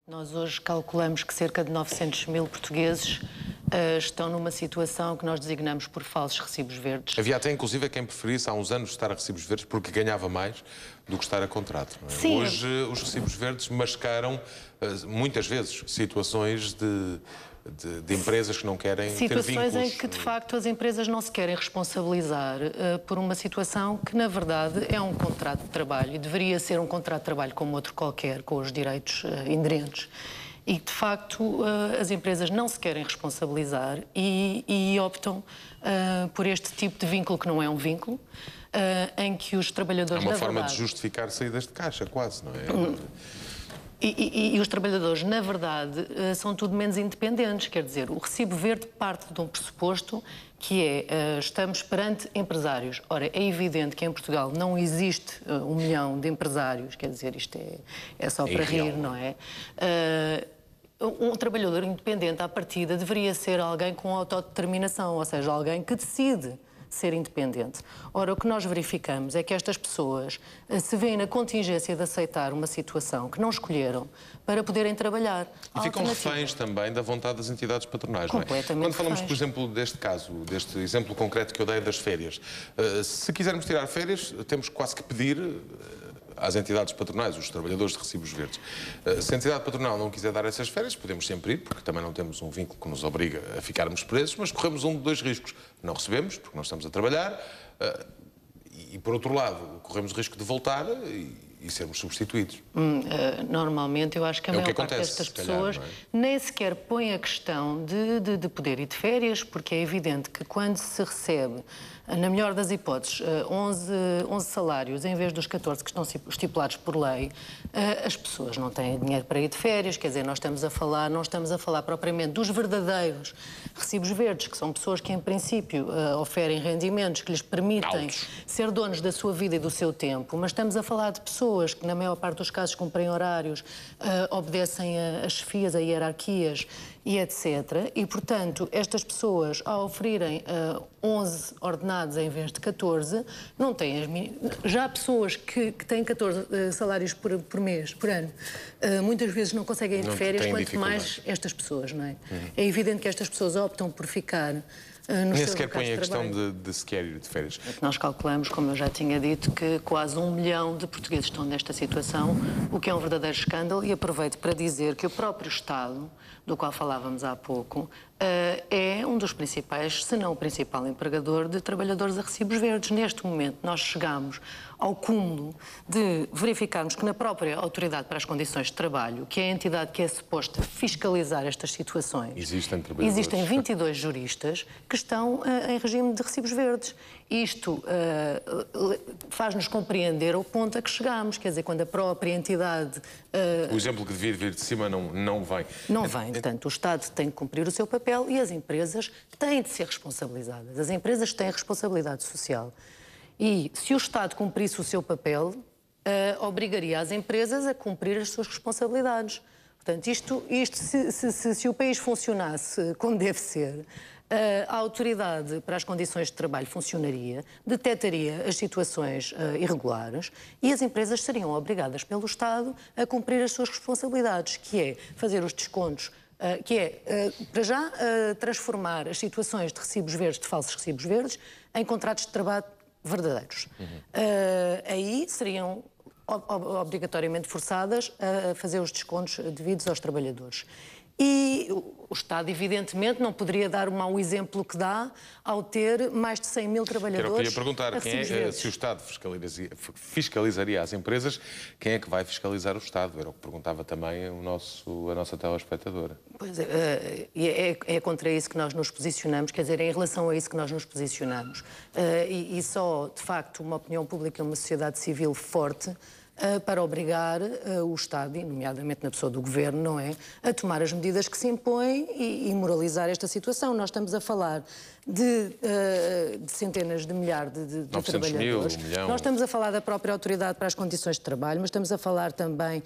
Nós hoje calculamos que cerca de 900 mil portugueses estão numa situação que nós designamos por falsos recibos verdes. Havia até, inclusive, quem preferisse há uns anos estar a recibos verdes porque ganhava mais do que estar a contrato. Não é? Sim. Hoje, os recibos verdes mascaram, muitas vezes, situações de empresas que não querem ter vínculos. Situações em que, de facto, as empresas não se querem responsabilizar por uma situação que, na verdade, é um contrato de trabalho e deveria ser um contrato de trabalho como outro qualquer, com os direitos inerentes. E, de facto, as empresas não se querem responsabilizar e optam por este tipo de vínculo que não é um vínculo, em que os trabalhadores, É uma forma de justificar saídas de caixa, quase, não é? E os trabalhadores, na verdade, são tudo menos independentes. Quer dizer, o recibo verde parte de um pressuposto que é, estamos perante empresários. Ora, é evidente que em Portugal não existe 1 milhão de empresários, quer dizer, isto é só para rir, não é? Um trabalhador independente, à partida, deveria ser alguém com autodeterminação, ou seja, alguém que decide ser independente. Ora, o que nós verificamos é que estas pessoas se veem na contingência de aceitar uma situação que não escolheram para poderem trabalhar. E ficam reféns também da vontade das entidades patronais, não é? Completamente. Quando falamos, por exemplo, deste caso, deste exemplo concreto que eu dei das férias, se quisermos tirar férias, temos quase que pedir às entidades patronais, os trabalhadores de recibos verdes. Se a entidade patronal não quiser dar essas férias, podemos sempre ir, porque também não temos um vínculo que nos obriga a ficarmos presos, mas corremos um de dois riscos. Não recebemos, porque não estamos a trabalhar, e, por outro lado, corremos o risco de voltar e sermos substituídos. Normalmente, eu acho que a maior parte destas pessoas nem sequer põe a questão de poder ir de férias, porque é evidente que quando se recebe, na melhor das hipóteses, 11 salários em vez dos 14 que estão estipulados por lei, as pessoas não têm dinheiro para ir de férias, quer dizer, não estamos a falar propriamente dos verdadeiros recibos verdes, que são pessoas que, em princípio, oferem rendimentos que lhes permitem ser donos da sua vida e do seu tempo, mas estamos a falar de pessoas que, na maior parte dos casos, cumprem horários, obedecem a chefias, a hierarquias e etc. E, portanto, estas pessoas, ao oferirem 11 ordenados em vez de 14, não têm já há pessoas que têm 14 salários por mês, por ano, muitas vezes não conseguem ir de férias, quanto mais estas pessoas, não é? É evidente que estas pessoas optam por ficar nem sequer põe a questão de sequer ir de férias. Nós calculamos, como eu já tinha dito, que quase 1 milhão de portugueses estão nesta situação, o que é um verdadeiro escândalo, e aproveito para dizer que o próprio Estado, do qual falávamos há pouco, é um dos principais, se não o principal empregador de trabalhadores a recibos verdes. Neste momento, nós chegamos ao cúmulo de verificarmos que na própria Autoridade para as Condições de Trabalho, que é a entidade que é suposta fiscalizar estas situações, existem 22 juristas que estão em regime de recibos verdes. Isto faz-nos compreender o ponto a que chegamos, quer dizer, quando a própria entidade... O exemplo que devia vir de cima não vem. Não vem, portanto, o Estado tem que cumprir o seu papel e as empresas têm de ser responsabilizadas. As empresas têm responsabilidade social. E se o Estado cumprisse o seu papel, obrigaria as empresas a cumprir as suas responsabilidades. Portanto, se o país funcionasse como deve ser, a Autoridade para as Condições de Trabalho funcionaria, detectaria as situações irregulares e as empresas seriam obrigadas pelo Estado a cumprir as suas responsabilidades, que é fazer os descontos, para já, transformar as situações de recibos verdes, de falsos recibos verdes, em contratos de trabalho verdadeiros. Aí seriam obrigatoriamente forçadas a fazer os descontos devidos aos trabalhadores. E o Estado, evidentemente, não poderia dar o mau exemplo que dá ao ter mais de 100 mil trabalhadores. Eu queria perguntar, se o Estado fiscalizaria as empresas, quem é que vai fiscalizar o Estado? Era o que perguntava também a nossa telespectadora. Pois é contra isso que nós nos posicionamos, quer dizer, em relação a isso que nós nos posicionamos. E só, de facto, uma opinião pública, uma sociedade civil forte, para obrigar o Estado, e nomeadamente na pessoa do Governo, não é, a tomar as medidas que se impõem e moralizar esta situação. Nós estamos a falar de centenas de milhares de trabalhadores. 1 milhão. Nós estamos a falar da própria Autoridade para as Condições de Trabalho, mas estamos a falar também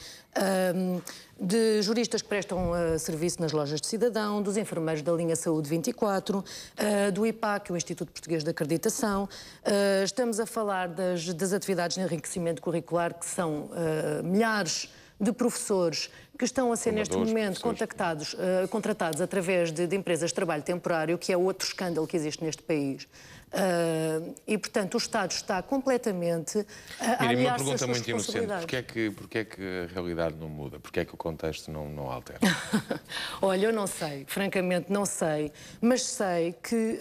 de juristas que prestam serviço nas lojas de cidadão, dos enfermeiros da linha Saúde 24, do IPAC, o Instituto Português de Acreditação. Estamos a falar das atividades de enriquecimento curricular, que são milhares de professores que estão a ser neste momento contratados através de empresas de trabalho temporário, que é outro escândalo que existe neste país. E, portanto, o Estado está completamente a aliar-se às suas responsabilidades. Uma pergunta muito inocente. Porquê é que a realidade não muda? Porquê é que o contexto não altera? Olha, eu não sei, francamente não sei, mas sei que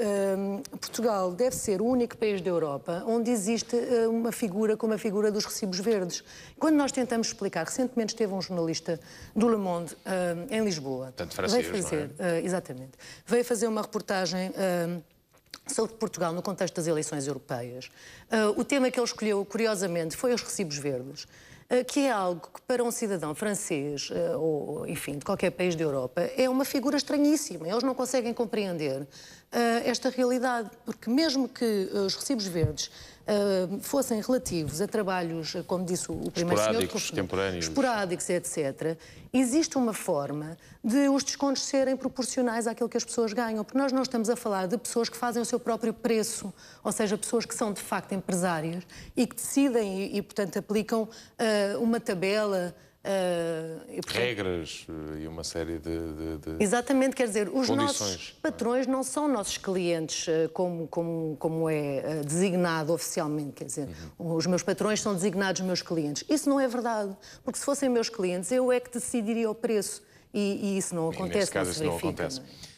Portugal deve ser o único país da Europa onde existe uma figura como a figura dos recibos verdes. Quando nós tentamos explicar, recentemente esteve um jornalista do Le Monde em Lisboa. Tanto francês, não é? Exatamente. Veio fazer uma reportagem sobre Portugal no contexto das eleições europeias. O tema que ele escolheu, curiosamente, foi os recibos verdes, que é algo que para um cidadão francês, ou enfim, de qualquer país da Europa, é uma figura estranhíssima. Eles não conseguem compreender esta realidade, porque mesmo que os recibos verdes fossem relativos a trabalhos, como disse o primeiro senhor, temporâneos, esporádicos, etc., existe uma forma de os descontos serem proporcionais àquilo que as pessoas ganham, porque nós não estamos a falar de pessoas que fazem o seu próprio preço, ou seja, pessoas que são de facto empresários e que decidem e portanto, aplicam uma tabela. Regras e uma série de Exatamente, quer dizer, os condições. Nossos patrões não são nossos clientes como é designado oficialmente, quer dizer, os meus patrões são designados meus clientes. Isso não é verdade, porque se fossem meus clientes eu é que decidiria o preço e isso não acontece, neste caso, não se verifica. Isso não acontece. Não é?